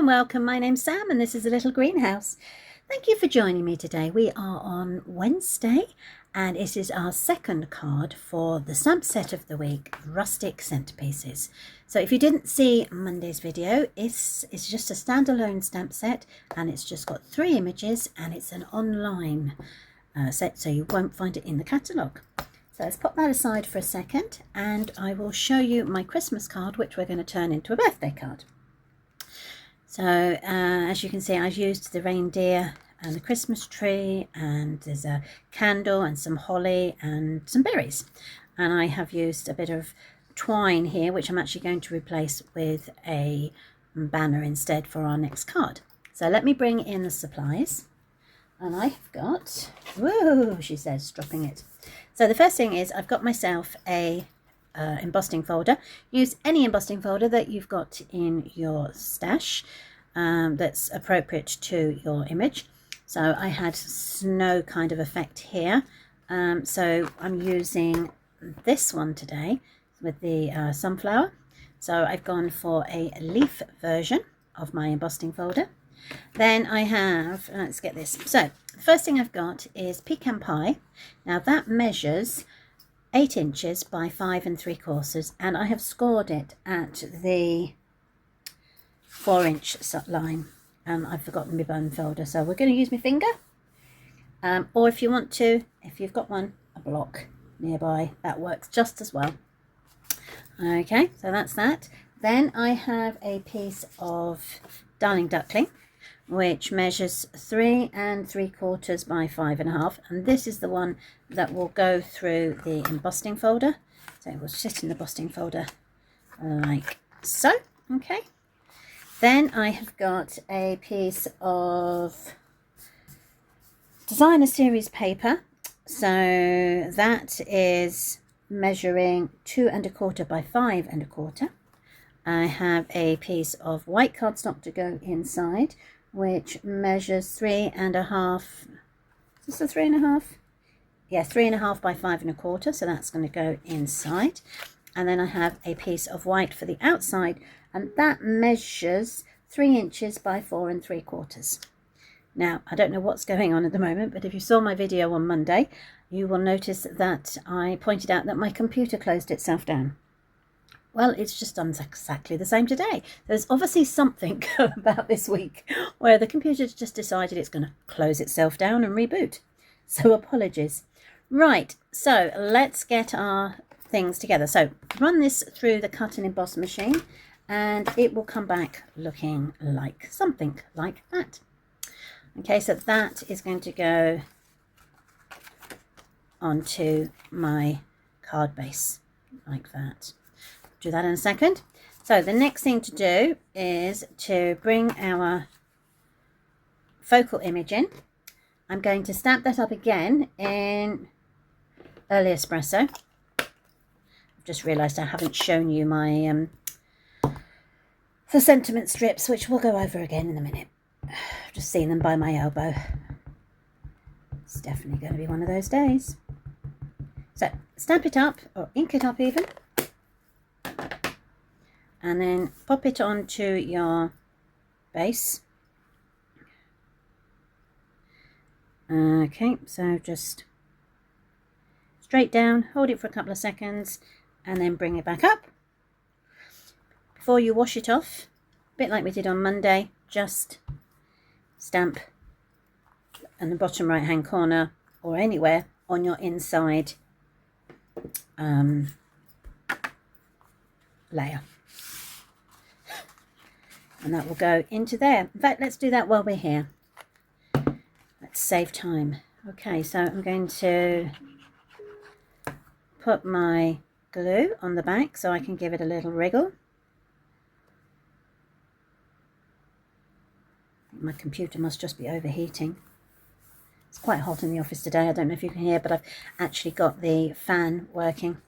Welcome, my name's Sam and this is a little greenhouse. Thank you for joining me today. We are on Wednesday and it is our second card for the stamp set of the week, Rustic Centerpieces. So if you didn't see Monday's video, it's just a standalone stamp set and it's just got 3 images and it's an online set, so you won't find it in the catalogue. So let's pop that aside for a second and I will show you my Christmas card, which we're going to turn into a birthday card. So as you can see, I've used the reindeer and the Christmas tree, and there's a candle and some holly and some berries. And I have used a bit of twine here, which I'm actually going to replace with a banner instead for our next card. So let me bring in the supplies. And I've got, whoa, she says, dropping it. So the first thing is I've got myself a embossing folder. Use any embossing folder that you've got in your stash that's appropriate to your image. So I had snow kind of effect here, so I'm using this one today with the sunflower. So I've gone for a leaf version of my embossing folder. Then I have, let's get this, so the first thing I've got is pecan pie. Now that measures 8 inches by 5 3/4, and I have scored it at the 4-inch line, and I've forgotten my bone folder, so we're going to use my finger, or if you want to, if you've got one, a block nearby, that works just as well. Okay, so that's that. Then I have a piece of darling duckling, which measures 3 3/4 by 5 1/2, and this is the one that will go through the embossing folder. So it will sit in the embossing folder like so. Okay. Then I have got a piece of designer series paper. So that is measuring 2 1/4 by 5 1/4. I have a piece of white cardstock to go inside, which measures 3 1/2. Is this a 3 1/2? Yeah, 3 1/2 by 5 1/4. So that's going to go inside. And then I have a piece of white for the outside, and that measures 3 inches by 4 3/4. Now, I don't know what's going on at the moment, but if you saw my video on Monday, you will notice that I pointed out that my computer closed itself down. Well, it's just done exactly the same today. There's obviously something about this week where the computer's just decided it's going to close itself down and reboot. So apologies. Right, so let's get our things together. So run this through the cut and emboss machine and it will come back looking like something like that. Okay, so that is going to go onto my card base like that. Do that in a second. So the next thing to do is to bring our focal image in. I'm going to stamp that up again in Early Espresso. I've just realised I haven't shown you my the sentiment strips, which we'll go over again in a minute. I've just seen them by my elbow. It's definitely going to be one of those days. So stamp it up, or ink it up even, and then pop it onto your base. Okay, so just straight down, hold it for a couple of seconds, and then bring it back up. Before you wash it off, a bit like we did on Monday, just stamp in the bottom right hand corner or anywhere on your inside layer, and that will go into there. In fact, let's do that while we're here. Let's save time. Okay, so I'm going to put my glue on the back so I can give it a little wriggle. My computer must just be overheating. It's quite hot in the office today. I don't know if you can hear, but I've actually got the fan working.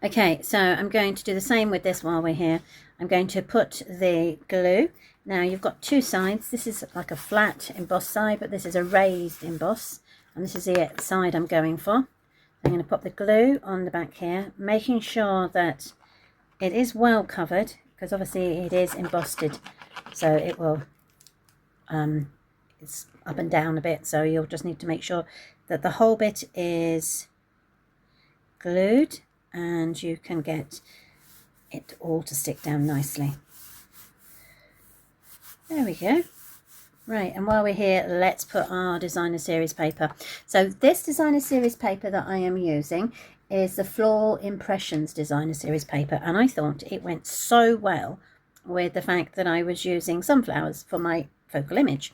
Okay, so I'm going to do the same with this while we're here. I'm going to put the glue. Now you've got two sides. This is like a flat embossed side, but this is a raised emboss, and this is the side I'm going for. I'm going to put the glue on the back here, making sure that it is well covered, because obviously it is embossed, so it will it's up and down a bit, so you'll just need to make sure that the whole bit is glued and you can get it all to stick down nicely. There we go. Right, and while we're here, let's put our designer series paper. So this designer series paper that I am using is the Floral Impressions designer series paper, and I thought it went so well with the fact that I was using sunflowers for my focal image.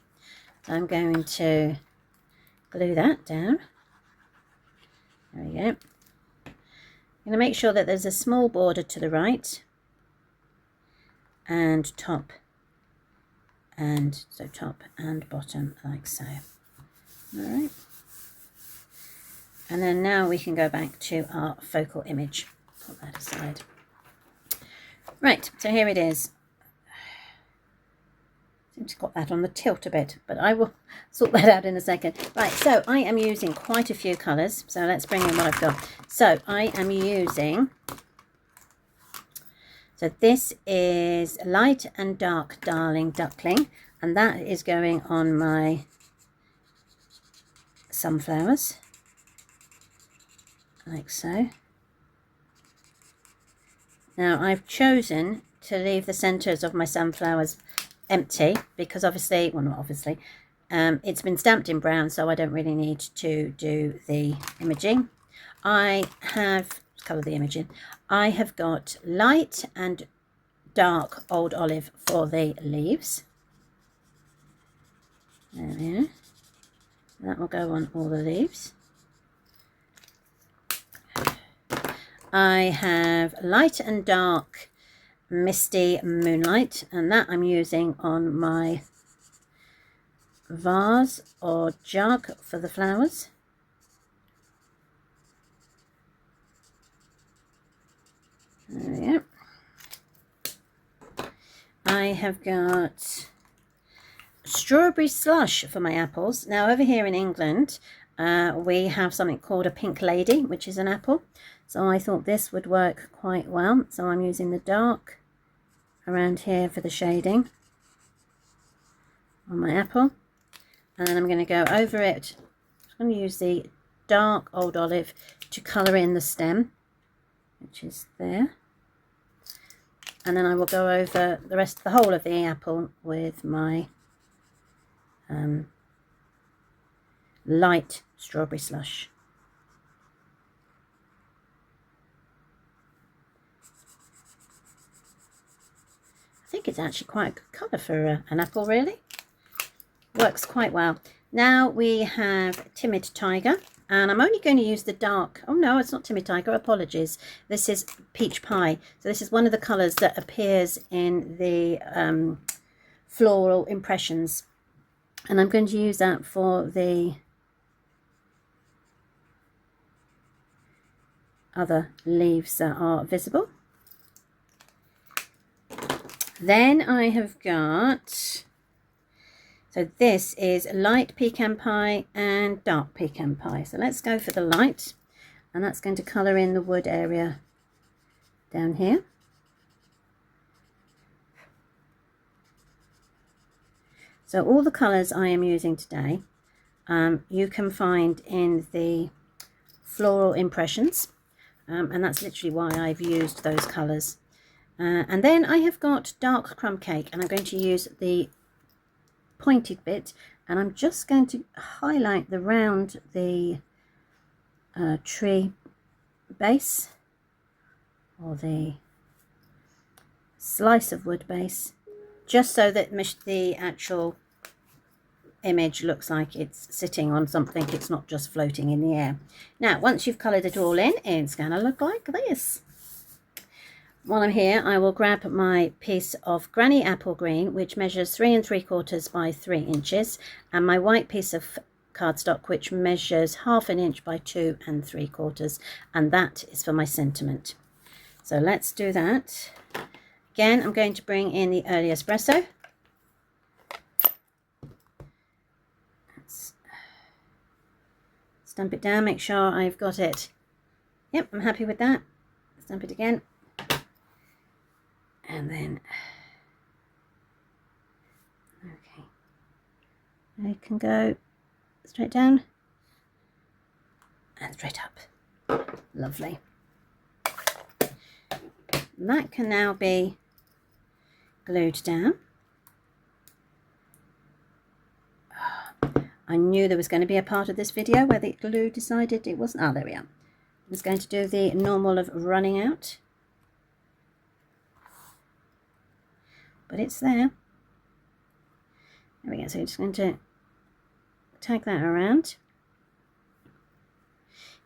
So I'm going to glue that down. There we go. I'm going to make sure that there's a small border to the right and top, and so top and bottom like so. All right, and then now we can go back to our focal image. Put that aside. Right, so here it is. Seems to got that on the tilt a bit, but I will sort that out in a second. Right, so I am using quite a few colours, so let's bring in what I've got. So I am using, so this is Light and Dark Darling Duckling, and that is going on my sunflowers, like so. Now I've chosen to leave the centres of my sunflowers empty because obviously, well not obviously, it's been stamped in brown, so I don't really need to do the imaging. I have colour the imaging. I have got light and dark old olive for the leaves. There we are. That will go on all the leaves. I have light and dark Misty Moonlight, and that I'm using on my vase or jug for the flowers. There we go. I have got Strawberry Slush for my apples. Now over here in England we have something called a Pink Lady, which is an apple, so I thought this would work quite well, so I'm using the dark around here for the shading on my apple, and then I'm going to go over it. I'm going to use the dark old olive to colour in the stem, which is there, and then I will go over the rest of the whole of the apple with my light Strawberry Slush. I think it's actually quite a good colour for an apple, really. Works quite well. Now we have Timid Tiger, and I'm only going to use the dark. Oh no, it's not Timid Tiger, apologies. This is Peach Pie. So this is one of the colours that appears in the Floral Impressions, and I'm going to use that for the other leaves that are visible. Then I have got, so this is light pecan pie and dark pecan pie. So let's go for the light, and that's going to colour in the wood area down here. So all the colours I am using today you can find in the Floral Impressions, and that's literally why I've used those colours. And then I have got dark crumb cake, and I'm going to use the pointed bit, and I'm just going to highlight around the tree base, or the slice of wood base, just so that the actual image looks like it's sitting on something, it's not just floating in the air. Now once you've coloured it all in, it's going to look like this. While I'm here, I will grab my piece of Granny Apple Green, which measures 3 3/4 by 3 inches, and my white piece of cardstock, which measures 1/2 inch by 2 3/4, and that is for my sentiment. So let's do that. Again, I'm going to bring in the early espresso. Let's stamp it down, make sure I've got it. Yep, I'm happy with that. Stamp it again. And then, okay, I can go straight down and straight up. Lovely. That can now be glued down. I knew there was going to be a part of this video where the glue decided it wasn't. Oh, there we are. I'm just going to do the normal of running out. But it's there. There we go. So I'm just going to tag that around.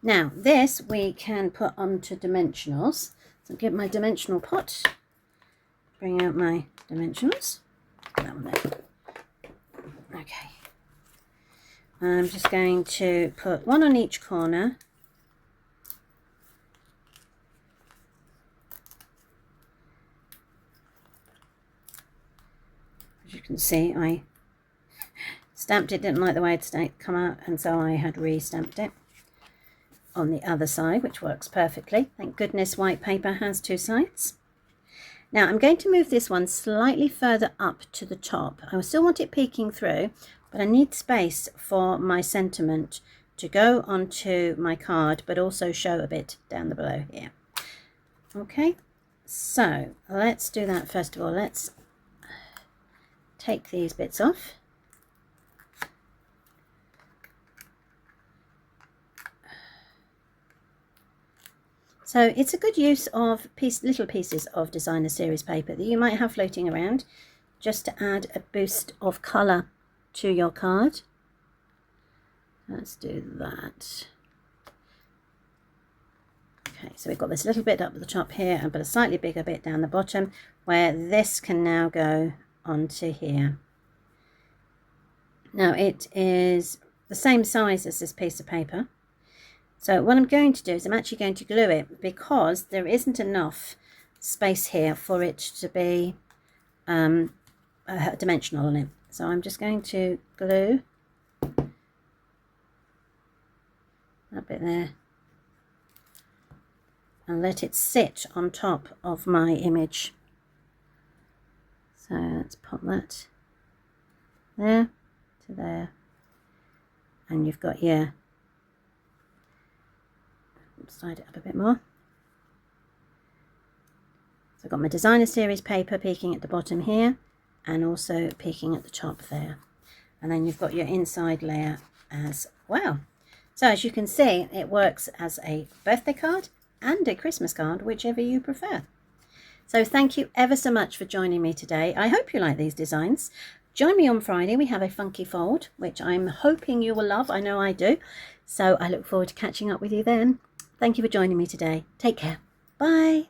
Now, this we can put onto dimensionals. So get my dimensional pot. Bring out my dimensionals. Get that one there. Okay. I'm just going to put one on each corner. As you can see, I stamped it, didn't like the way it come out, and so I had re-stamped it on the other side, which works perfectly. Thank goodness white paper has two sides. Now I'm going to move this one slightly further up to the top. I still want it peeking through, but I need space for my sentiment to go onto my card, but also show a bit down the below here. Okay, so let's do that first of all. Let's take these bits off. So it's a good use of little pieces of designer series paper that you might have floating around, just to add a boost of colour to your card. Let's do that. Okay, so we've got this little bit up at the top here, but a slightly bigger bit down the bottom, where this can now go onto here. Now it is the same size as this piece of paper. So what I'm going to do is I'm actually going to glue it, because there isn't enough space here for it to be dimensional on it. So I'm just going to glue that bit there and let it sit on top of my image. So let's pop that there to there, and you've got your, slide it up a bit more. So I've got my designer series paper peeking at the bottom here, and also peeking at the top there, and then you've got your inside layer as well. So as you can see, it works as a birthday card and a Christmas card, whichever you prefer. So thank you ever so much for joining me today. I hope you like these designs. Join me on Friday. We have a funky fold, which I'm hoping you will love. I know I do. So I look forward to catching up with you then. Thank you for joining me today. Take care. Bye.